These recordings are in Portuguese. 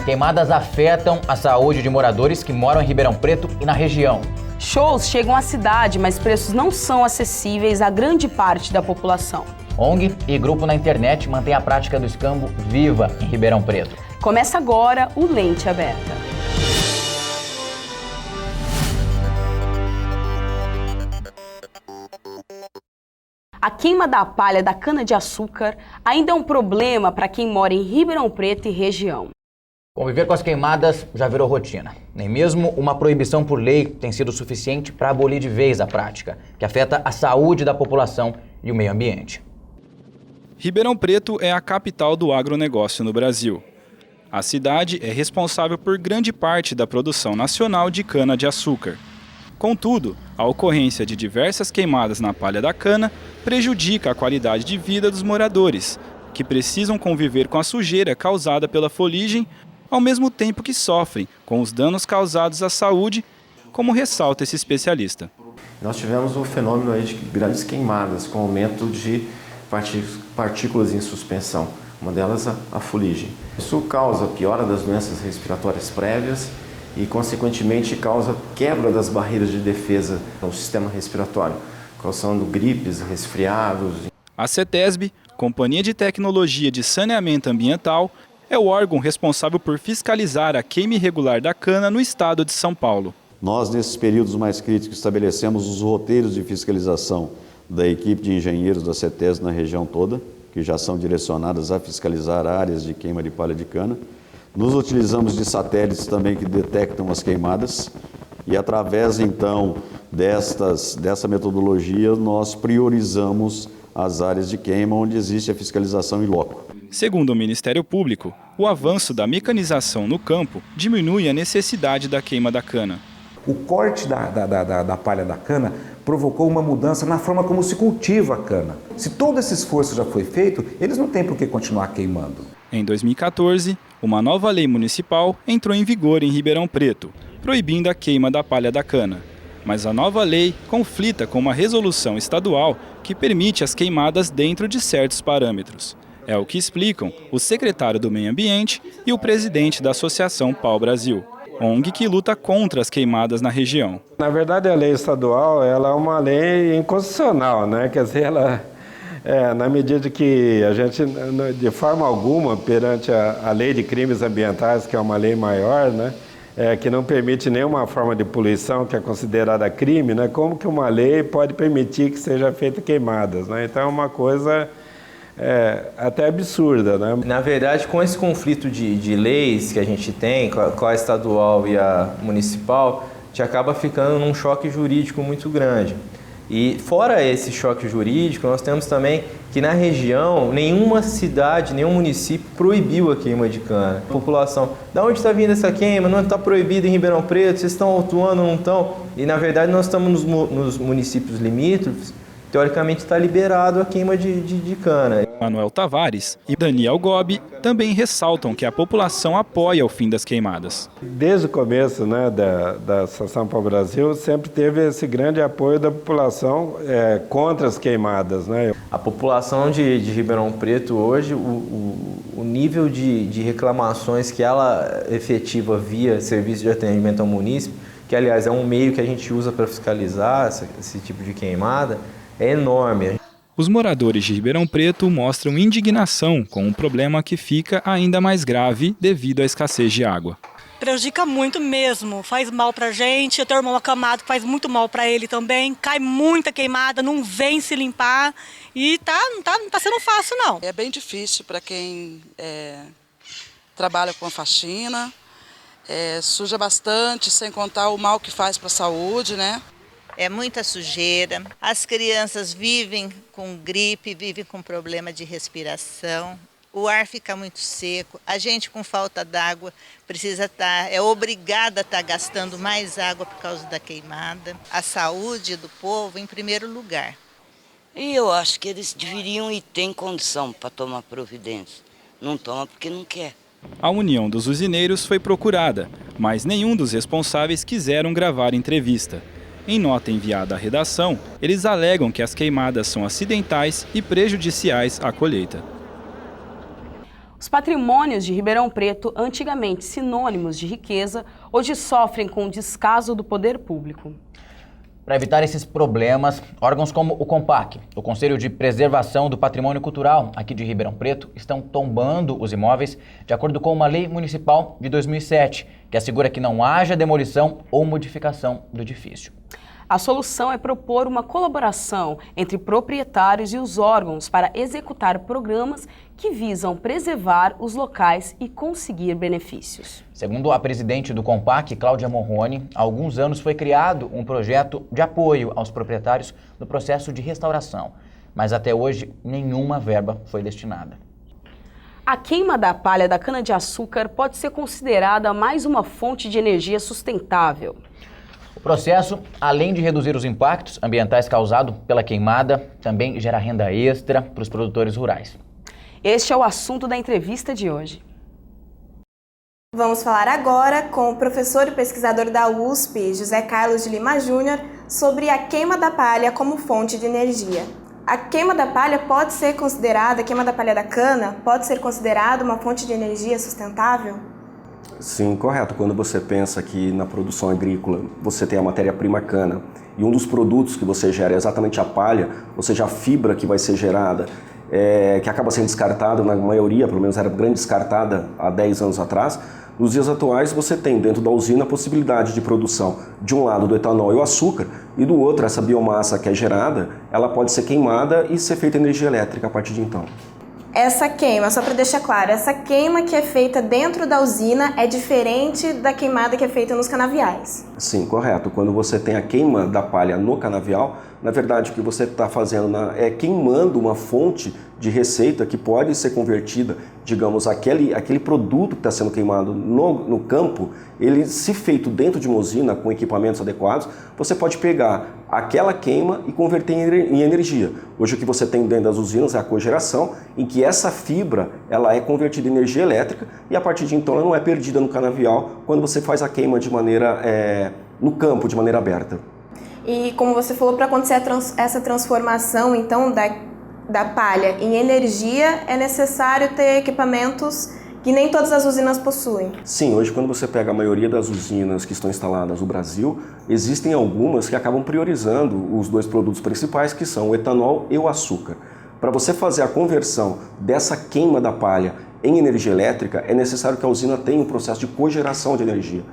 Queimadas afetam a saúde de moradores que moram em Ribeirão Preto e na região. Shows chegam à cidade, mas preços não são acessíveis a grande parte da população. ONG e grupo na internet mantêm a prática do escambo viva em Ribeirão Preto. Começa agora o Lente Aberta. A queima da palha da cana-de-açúcar ainda é um problema para quem mora em Ribeirão Preto e região. Conviver com as queimadas já virou rotina. Nem mesmo uma proibição por lei tem sido suficiente para abolir de vez a prática, que afeta a saúde da população e o meio ambiente. Ribeirão Preto é a capital do agronegócio no Brasil. A cidade é responsável por grande parte da produção nacional de cana-de-açúcar. Contudo, a ocorrência de diversas queimadas na palha da cana prejudica a qualidade de vida dos moradores, que precisam conviver com a sujeira causada pela foligem, ao mesmo tempo que sofrem com os danos causados à saúde, como ressalta esse especialista. Nós tivemos um fenômeno aí de grandes queimadas, com aumento de partículas em suspensão, uma delas a fuligem. Isso causa piora das doenças respiratórias prévias e, consequentemente, causa quebra das barreiras de defesa do sistema respiratório, causando gripes, resfriados. A CETESB, Companhia de Tecnologia de Saneamento Ambiental, é o órgão responsável por fiscalizar a queima irregular da cana no estado de São Paulo. Nós, nesses períodos mais críticos, estabelecemos os roteiros de fiscalização da equipe de engenheiros da CETESB na região toda, que já são direcionadas a fiscalizar áreas de queima de palha de cana. Nos utilizamos de satélites também que detectam as queimadas e, através, então, dessa metodologia, nós priorizamos as áreas de queima onde existe a fiscalização in loco. Segundo o Ministério Público, o avanço da mecanização no campo diminui a necessidade da queima da cana. O corte da palha da cana provocou uma mudança na forma como se cultiva a cana. Se todo esse esforço já foi feito, eles não têm por que continuar queimando. Em 2014, uma nova lei municipal entrou em vigor em Ribeirão Preto, proibindo a queima da palha da cana. Mas a nova lei conflita com uma resolução estadual que permite as queimadas dentro de certos parâmetros. É o que explicam o secretário do Meio Ambiente e o presidente da Associação Pau Brasil, ONG que luta contra as queimadas na região. Na verdade, a lei estadual ela é uma lei inconstitucional, né? Quer dizer, ela, na medida que a gente, de forma alguma, perante a lei de crimes ambientais, que é uma lei maior, né? Que não permite nenhuma forma de poluição que é considerada crime, né? Como que uma lei pode permitir que seja feita queimadas, né? Então é uma coisa até absurda, né? Na verdade, com esse conflito de leis que a gente tem, com a estadual e a municipal, a gente acaba ficando num choque jurídico muito grande. E fora esse choque jurídico, nós temos também que na região, nenhuma cidade, nenhum município proibiu a queima de cana. A população, da onde está vindo essa queima? Não está proibido em Ribeirão Preto? Vocês estão autuando ou não estão? E na verdade nós estamos nos municípios limítrofes, teoricamente está liberado a queima de cana. Manuel Tavares e Daniel Gobi também ressaltam que a população apoia o fim das queimadas. Desde o começo, né, da Associação Pau Brasil, sempre teve esse grande apoio da população contra as queimadas, né? A população de Ribeirão Preto hoje, o nível de reclamações que ela efetiva via serviço de atendimento ao munícipe, que aliás é um meio que a gente usa para fiscalizar esse tipo de queimada, é enorme. Os moradores de Ribeirão Preto mostram indignação com um problema que fica ainda mais grave devido à escassez de água. Prejudica muito mesmo, faz mal pra gente, eu tenho um irmão acamado que faz muito mal pra ele também, cai muita queimada, não vem se limpar e não tá sendo fácil não. É bem difícil para quem trabalha com a faxina, suja bastante, sem contar o mal que faz para a saúde, né? É muita sujeira, as crianças vivem com gripe, vivem com problema de respiração, o ar fica muito seco, a gente com falta d'água é obrigada a estar gastando mais água por causa da queimada. A saúde do povo em primeiro lugar. E eu acho que eles deveriam e têm condição para tomar providência. Não toma porque não quer. A união dos usineiros foi procurada, mas nenhum dos responsáveis quiseram gravar entrevista. Em nota enviada à redação, eles alegam que as queimadas são acidentais e prejudiciais à colheita. Os patrimônios de Ribeirão Preto, antigamente sinônimos de riqueza, hoje sofrem com o descaso do poder público. Para evitar esses problemas, órgãos como o CONPAC, o Conselho de Preservação do Patrimônio Cultural aqui de Ribeirão Preto, estão tombando os imóveis de acordo com uma lei municipal de 2007, que assegura que não haja demolição ou modificação do edifício. A solução é propor uma colaboração entre proprietários e os órgãos para executar programas que visam preservar os locais e conseguir benefícios. Segundo a presidente do CONPAC, Cláudia Morrone, há alguns anos foi criado um projeto de apoio aos proprietários no processo de restauração, mas até hoje nenhuma verba foi destinada. A queima da palha da cana-de-açúcar pode ser considerada mais uma fonte de energia sustentável. O processo, além de reduzir os impactos ambientais causados pela queimada, também gera renda extra para os produtores rurais. Este é o assunto da entrevista de hoje. Vamos falar agora com o professor e pesquisador da USP, José Carlos de Lima Júnior, sobre a queima da palha como fonte de energia. A queima da palha pode ser considerada, a queima da palha da cana, pode ser considerada uma fonte de energia sustentável? Sim, correto. Quando você pensa que na produção agrícola você tem a matéria-prima cana e um dos produtos que você gera é exatamente a palha, ou seja, a fibra que vai ser gerada, que acaba sendo descartada, na maioria, pelo menos era grande descartada há 10 anos atrás, nos dias atuais você tem dentro da usina a possibilidade de produção, de um lado do etanol e o açúcar, e do outro essa biomassa que é gerada, ela pode ser queimada e ser feita energia elétrica a partir de então. Essa queima, só para deixar claro, essa queima que é feita dentro da usina é diferente da queimada que é feita nos canaviais? Sim, correto. Quando você tem a queima da palha no canavial, na verdade o que você está fazendo é queimando uma fonte de receita que pode ser convertida, digamos, aquele produto que está sendo queimado no campo, ele se feito dentro de uma usina com equipamentos adequados, você pode pegar aquela queima e converter em energia. Hoje o que você tem dentro das usinas é a cogeração, em que essa fibra ela é convertida em energia elétrica e a partir de então ela não é perdida no canavial quando você faz a queima de maneira no campo, de maneira aberta. E como você falou, para acontecer essa transformação então da palha em energia, é necessário ter equipamentos que nem todas as usinas possuem. Sim, hoje quando você pega a maioria das usinas que estão instaladas no Brasil, existem algumas que acabam priorizando os dois produtos principais, que são o etanol e o açúcar. Para você fazer a conversão dessa queima da palha em energia elétrica, é necessário que a usina tenha um processo de cogeração de energia.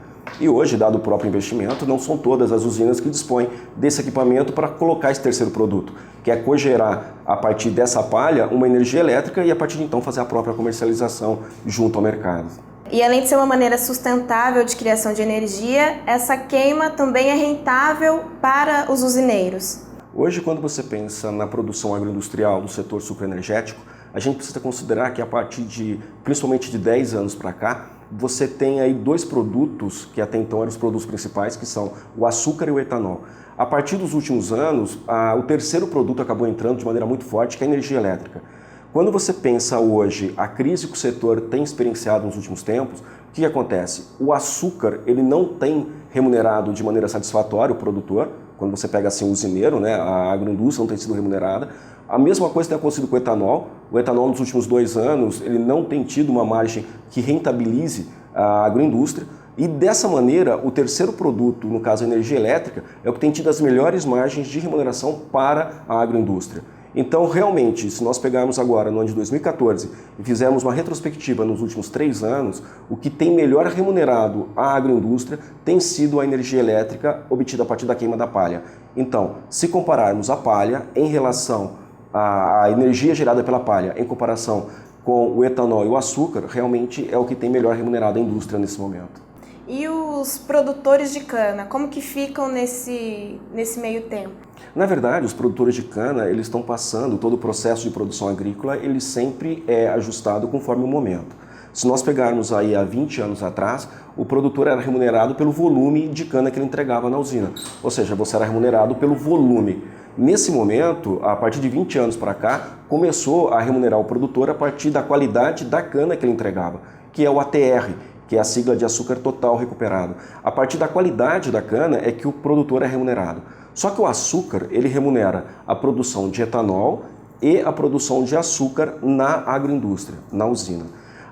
E hoje, dado o próprio investimento, não são todas as usinas que dispõem desse equipamento para colocar esse terceiro produto, que é cogerar a partir dessa palha uma energia elétrica e a partir de então fazer a própria comercialização junto ao mercado. E além de ser uma maneira sustentável de criação de energia, essa queima também é rentável para os usineiros. Hoje, quando você pensa na produção agroindustrial do setor sucroenergético, a gente precisa considerar que a partir principalmente de 10 anos para cá, você tem aí dois produtos que até então eram os produtos principais, que são o açúcar e o etanol. A partir dos últimos anos, o terceiro produto acabou entrando de maneira muito forte, que é a energia elétrica. Quando você pensa hoje a crise que o setor tem experienciado nos últimos tempos, o que acontece? O açúcar ele não tem remunerado de maneira satisfatória o produtor. Quando você pega assim o usineiro, né, a agroindústria não tem sido remunerada. A mesma coisa tem acontecido com o etanol. O etanol nos últimos 2 anos ele não tem tido uma margem que rentabilize a agroindústria. E dessa maneira, o terceiro produto, no caso a energia elétrica, é o que tem tido as melhores margens de remuneração para a agroindústria. Então, realmente, se nós pegarmos agora no ano de 2014 e fizermos uma retrospectiva nos últimos 3 anos, o que tem melhor remunerado a agroindústria tem sido a energia elétrica obtida a partir da queima da palha. Então, se compararmos a palha em relação à energia gerada pela palha, em comparação com o etanol e o açúcar, realmente é o que tem melhor remunerado a indústria nesse momento. E os produtores de cana, como que ficam nesse meio tempo? Na verdade, os produtores de cana, eles estão passando todo o processo de produção agrícola, ele sempre é ajustado conforme o momento. Se nós pegarmos aí há 20 anos atrás, o produtor era remunerado pelo volume de cana que ele entregava na usina. Ou seja, você era remunerado pelo volume. Nesse momento, a partir de 20 anos para cá, começou a remunerar o produtor a partir da qualidade da cana que ele entregava, que é o ATR, que é a sigla de açúcar total recuperado. A partir da qualidade da cana é que o produtor é remunerado. Só que o açúcar, ele remunera a produção de etanol e a produção de açúcar na agroindústria, na usina.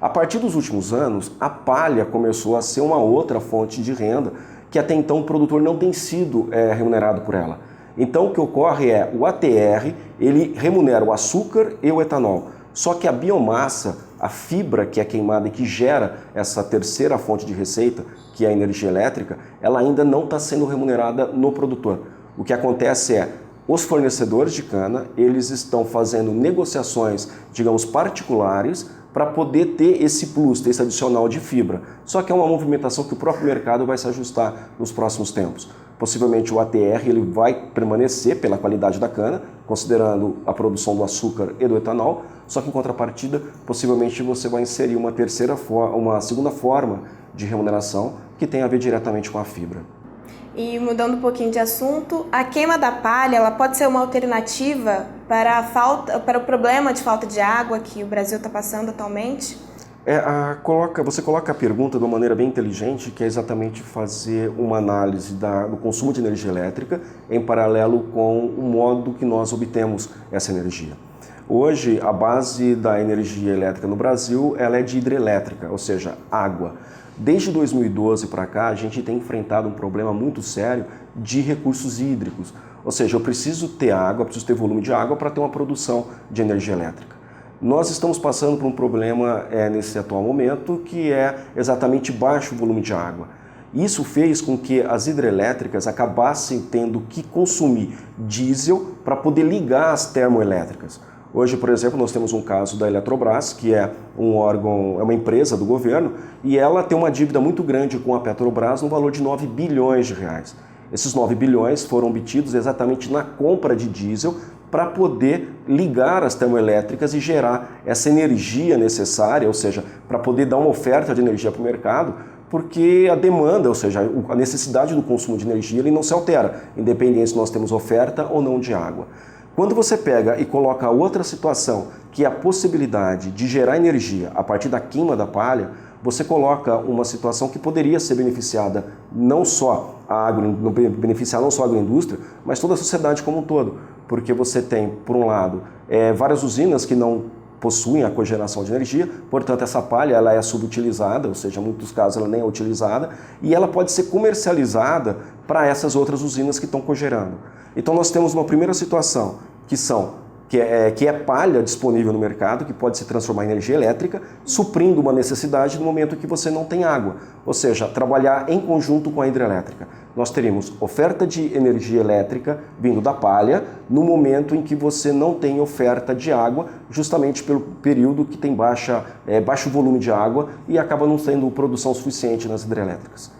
A partir dos últimos anos, a palha começou a ser uma outra fonte de renda que até então o produtor não tem sido remunerado por ela. Então o que ocorre é o ATR, ele remunera o açúcar e o etanol. Só que a biomassa, a fibra que é queimada e que gera essa terceira fonte de receita, que é a energia elétrica, ela ainda não está sendo remunerada no produtor. O que acontece é, os fornecedores de cana, eles estão fazendo negociações, digamos, particulares, para poder ter esse plus, ter esse adicional de fibra. Só que é uma movimentação que o próprio mercado vai se ajustar nos próximos tempos. Possivelmente o ATR ele vai permanecer pela qualidade da cana, considerando a produção do açúcar e do etanol, só que em contrapartida, possivelmente você vai inserir uma segunda forma de remuneração que tem a ver diretamente com a fibra. E mudando um pouquinho de assunto, a queima da palha ela pode ser uma alternativa para o problema de falta de água que o Brasil está passando atualmente? Você coloca a pergunta de uma maneira bem inteligente, que é exatamente fazer uma análise do consumo de energia elétrica em paralelo com o modo que nós obtemos essa energia. Hoje, a base da energia elétrica no Brasil ela é de hidrelétrica, ou seja, água. Desde 2012 para cá, a gente tem enfrentado um problema muito sério de recursos hídricos. Ou seja, eu preciso ter água, preciso ter volume de água para ter uma produção de energia elétrica. Nós estamos passando por um problema nesse atual momento, que é exatamente baixo volume de água. Isso fez com que as hidrelétricas acabassem tendo que consumir diesel para poder ligar as termoelétricas. Hoje, por exemplo, nós temos um caso da Eletrobras, que é um órgão, é uma empresa do governo, e ela tem uma dívida muito grande com a Petrobras no valor de 9 bilhões de reais. Esses 9 bilhões foram obtidos exatamente na compra de diesel para poder ligar as termoelétricas e gerar essa energia necessária, ou seja, para poder dar uma oferta de energia para o mercado, porque a demanda, ou seja, a necessidade do consumo de energia, ele não se altera, independente se nós temos oferta ou não de água. Quando você pega e coloca outra situação, que é a possibilidade de gerar energia a partir da queima da palha, você coloca uma situação que poderia ser beneficiada não só beneficiar não só a agroindústria, mas toda a sociedade como um todo. Porque você tem, por um lado, várias usinas que não possuem a cogeração de energia, portanto essa palha ela é subutilizada, ou seja, em muitos casos ela nem é utilizada, e ela pode ser comercializada para essas outras usinas que estão cogerando. Então nós temos uma primeira situação, que é palha disponível no mercado, que pode se transformar em energia elétrica, suprindo uma necessidade no momento que você não tem água. Ou seja, trabalhar em conjunto com a hidrelétrica. Nós teríamos oferta de energia elétrica vindo da palha, no momento em que você não tem oferta de água, justamente pelo período que tem baixo volume de água e acaba não tendo produção suficiente nas hidrelétricas.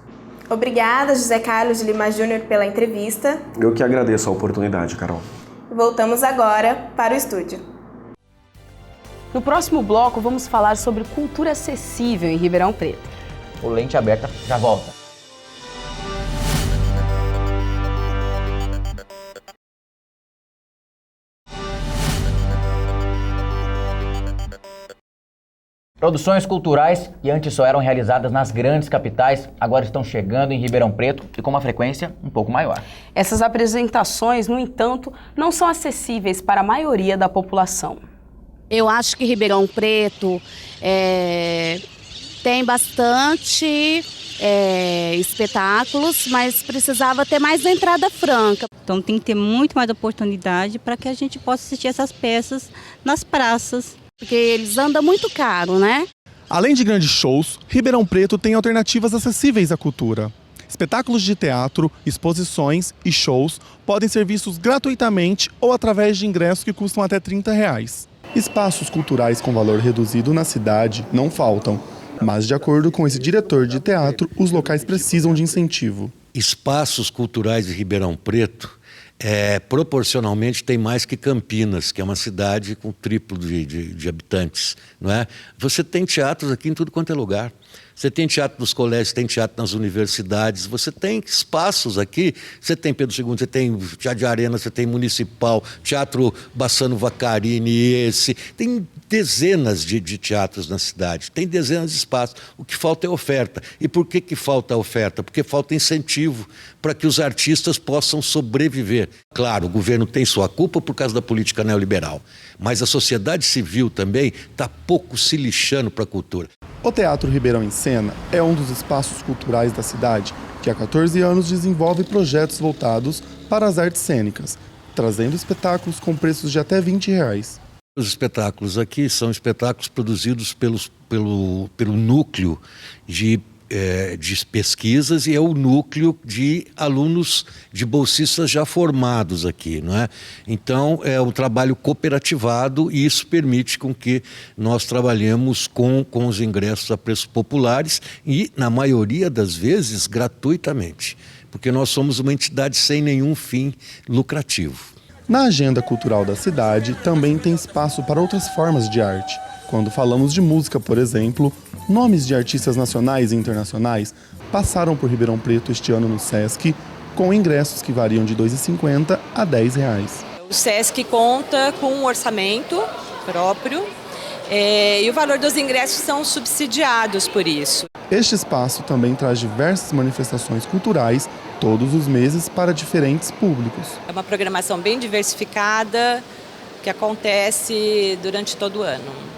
Obrigada, José Carlos de Lima Júnior, pela entrevista. Eu que agradeço a oportunidade, Carol. Voltamos agora para o estúdio. No próximo bloco, vamos falar sobre cultura acessível em Ribeirão Preto. O Lente Aberta já volta. Produções culturais que antes só eram realizadas nas grandes capitais, agora estão chegando em Ribeirão Preto e com uma frequência um pouco maior. Essas apresentações, no entanto, não são acessíveis para a maioria da população. Eu acho que Ribeirão Preto tem bastante espetáculos, mas precisava ter mais entrada franca. Então tem que ter muito mais oportunidade para que a gente possa assistir essas peças nas praças. Porque eles andam muito caro, né? Além de grandes shows, Ribeirão Preto tem alternativas acessíveis à cultura. Espetáculos de teatro, exposições e shows podem ser vistos gratuitamente ou através de ingressos que custam até R$30. Espaços culturais com valor reduzido na cidade não faltam, mas de acordo com esse diretor de teatro, os locais precisam de incentivo. Espaços culturais de Ribeirão Preto proporcionalmente tem mais que Campinas, que é uma cidade com triplo de habitantes, não é? Você tem teatros aqui em tudo quanto é lugar. Você tem teatro nos colégios, tem teatro nas universidades, você tem espaços aqui, você tem Pedro II, você tem Teatro de Arena, você tem Municipal, Teatro Bassano Vacarini, tem dezenas de teatros na cidade, tem dezenas de espaços. O que falta é oferta. E por que falta oferta? Porque falta incentivo para que os artistas possam sobreviver. Claro, o governo tem sua culpa por causa da política neoliberal, mas a sociedade civil também está pouco se lixando para a cultura. O Teatro Ribeirão em Cena é um dos espaços culturais da cidade que há 14 anos desenvolve projetos voltados para as artes cênicas, trazendo espetáculos com preços de até R$20. Os espetáculos aqui são espetáculos produzidos pelo núcleo de pesquisas e é o núcleo de alunos, de bolsistas já formados aqui, não é? Então, é um trabalho cooperativado e isso permite com que nós trabalhemos com os ingressos a preços populares e, na maioria das vezes, gratuitamente, porque nós somos uma entidade sem nenhum fim lucrativo. Na agenda cultural da cidade, também tem espaço para outras formas de arte. Quando falamos de música, por exemplo, nomes de artistas nacionais e internacionais passaram por Ribeirão Preto este ano no Sesc, com ingressos que variam de R$ 2,50 a R$10. O Sesc conta com um orçamento próprio e o valor dos ingressos são subsidiados por isso. Este espaço também traz diversas manifestações culturais todos os meses para diferentes públicos. É uma programação bem diversificada que acontece durante todo o ano.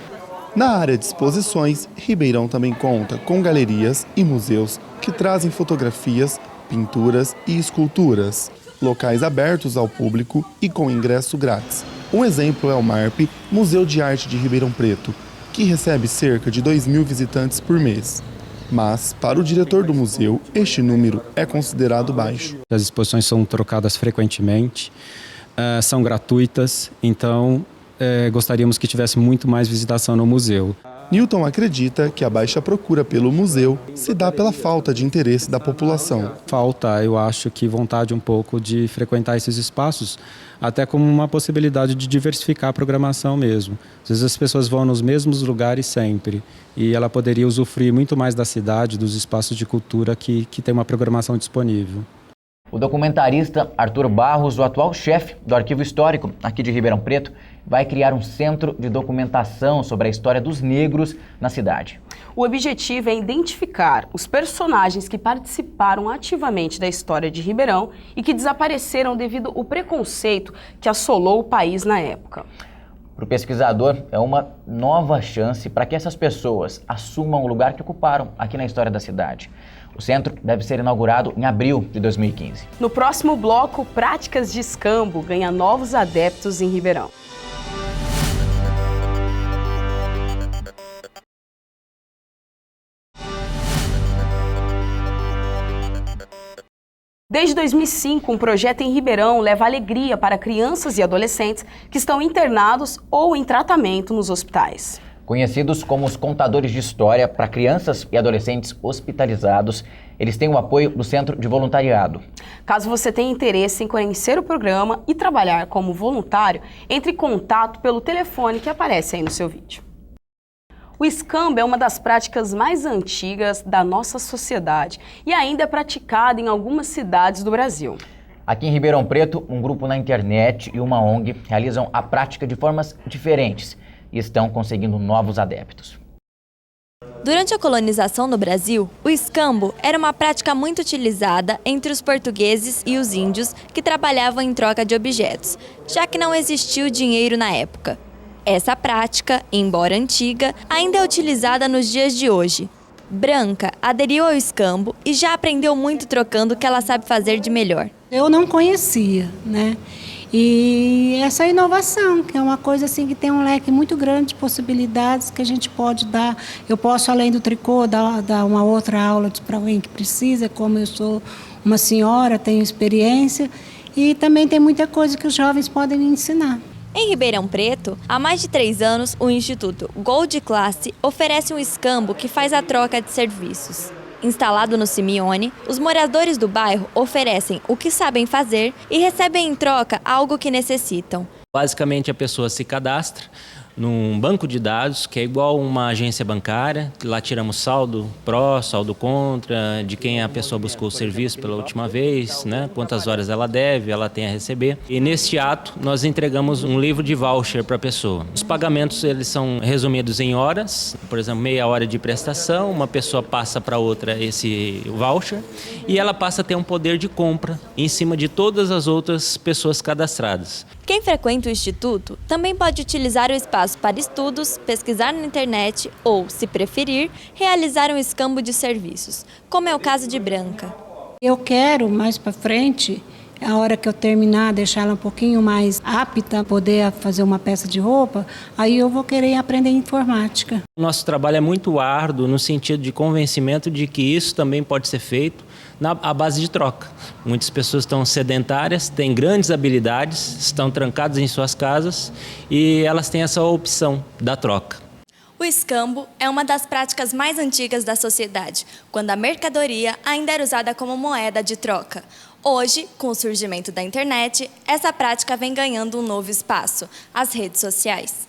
Na área de exposições, Ribeirão também conta com galerias e museus que trazem fotografias, pinturas e esculturas, locais abertos ao público e com ingresso grátis. Um exemplo é o MARP, Museu de Arte de Ribeirão Preto, que recebe cerca de 2.000 visitantes por mês. Mas, para o diretor do museu, este número é considerado baixo. As exposições são trocadas frequentemente, são gratuitas, então gostaríamos que tivesse muito mais visitação no museu. Newton acredita que a baixa procura pelo museu se dá pela falta de interesse da população. Falta, eu acho que vontade um pouco de frequentar esses espaços, até como uma possibilidade de diversificar a programação mesmo. Às vezes as pessoas vão nos mesmos lugares sempre e ela poderia usufruir muito mais da cidade, dos espaços de cultura que tem uma programação disponível. O documentarista Arthur Barros, o atual chefe do Arquivo Histórico aqui de Ribeirão Preto, vai criar um centro de documentação sobre a história dos negros na cidade. O objetivo é identificar os personagens que participaram ativamente da história de Ribeirão e que desapareceram devido ao preconceito que assolou o país na época. Para o pesquisador, é uma nova chance para que essas pessoas assumam o lugar que ocuparam aqui na história da cidade. O centro deve ser inaugurado em abril de 2015. No próximo bloco, Práticas de Escambo ganha novos adeptos em Ribeirão. Desde 2005, um projeto em Ribeirão leva alegria para crianças e adolescentes que estão internados ou em tratamento nos hospitais. Conhecidos como os contadores de história para crianças e adolescentes hospitalizados, eles têm o apoio do Centro de Voluntariado. Caso você tenha interesse em conhecer o programa e trabalhar como voluntário, entre em contato pelo telefone que aparece aí no seu vídeo. O escambo é uma das práticas mais antigas da nossa sociedade e ainda é praticada em algumas cidades do Brasil. Aqui em Ribeirão Preto, um grupo na internet e uma ONG realizam a prática de formas diferentes e estão conseguindo novos adeptos. Durante a colonização no Brasil, o escambo era uma prática muito utilizada entre os portugueses e os índios que trabalhavam em troca de objetos, já que não existia o dinheiro na época. Essa prática, embora antiga, ainda é utilizada nos dias de hoje. Branca aderiu ao escambo e já aprendeu muito trocando o que ela sabe fazer de melhor. Eu não conhecia, né? E essa inovação, que é uma coisa assim que tem um leque muito grande de possibilidades que a gente pode dar. Eu posso, além do tricô, dar uma outra aula para alguém que precisa, como eu sou uma senhora, tenho experiência, e também tem muita coisa que os jovens podem me ensinar. Em Ribeirão Preto, há mais de 3 anos, o Instituto Gold Classe oferece um escambo que faz a troca de serviços. Instalado no Simeone, os moradores do bairro oferecem o que sabem fazer e recebem em troca algo que necessitam. Basicamente, a pessoa se cadastra, num banco de dados que é igual uma agência bancária. Lá tiramos saldo pró, saldo contra, de quem a pessoa buscou o serviço pela última vez, né? Quantas horas ela deve, ela tem a receber. E neste ato nós entregamos um livro de voucher para a pessoa. Os pagamentos eles são resumidos em horas, por exemplo, meia hora de prestação, uma pessoa passa para outra esse voucher e ela passa a ter um poder de compra em cima de todas as outras pessoas cadastradas. Quem frequenta o Instituto também pode utilizar o espaço para estudos, pesquisar na internet ou, se preferir, realizar um escambo de serviços, como é o caso de Branca. Eu quero, mais para frente, a hora que eu terminar, deixar ela um pouquinho mais apta a poder fazer uma peça de roupa, aí eu vou querer aprender informática. O nosso trabalho é muito árduo no sentido de convencimento de que isso também pode ser feito à base de troca. Muitas pessoas estão sedentárias, têm grandes habilidades, estão trancadas em suas casas e elas têm essa opção da troca. O escambo é uma das práticas mais antigas da sociedade, quando a mercadoria ainda era usada como moeda de troca. Hoje, com o surgimento da internet, essa prática vem ganhando um novo espaço, as redes sociais.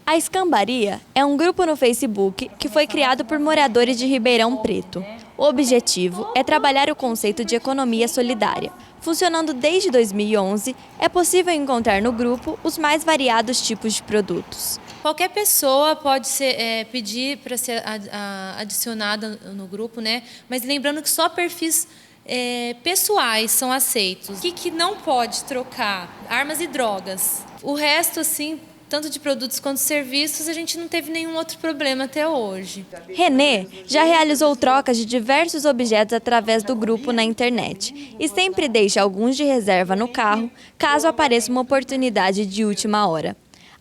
A Escambaria é um grupo no Facebook que foi criado por moradores de Ribeirão Preto. O objetivo é trabalhar o conceito de economia solidária. Funcionando desde 2011, é possível encontrar no grupo os mais variados tipos de produtos. Qualquer pessoa pode pedir para ser adicionada no grupo, né? Mas lembrando que só perfis pessoais são aceitos. O que não pode trocar? Armas e drogas. O resto, assim, tanto de produtos quanto serviços, a gente não teve nenhum outro problema até hoje. Renê já realizou trocas de diversos objetos através do grupo na internet e sempre deixa alguns de reserva no carro, caso apareça uma oportunidade de última hora.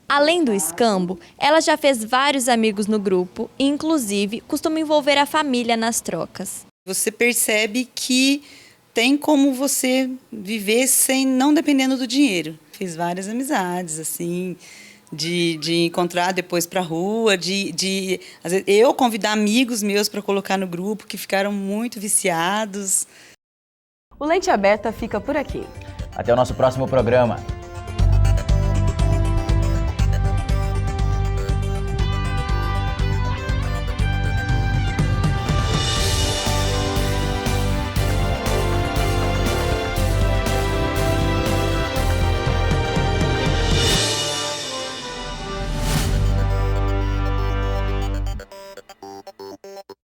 Além do escambo, ela já fez vários amigos no grupo e, inclusive, costuma envolver a família nas trocas. Você percebe que tem como você viver não dependendo do dinheiro. Fiz várias amizades, assim, de encontrar depois para a rua, às vezes, eu convidar amigos meus para colocar no grupo que ficaram muito viciados. O Lente Aberta fica por aqui. Até o nosso próximo programa.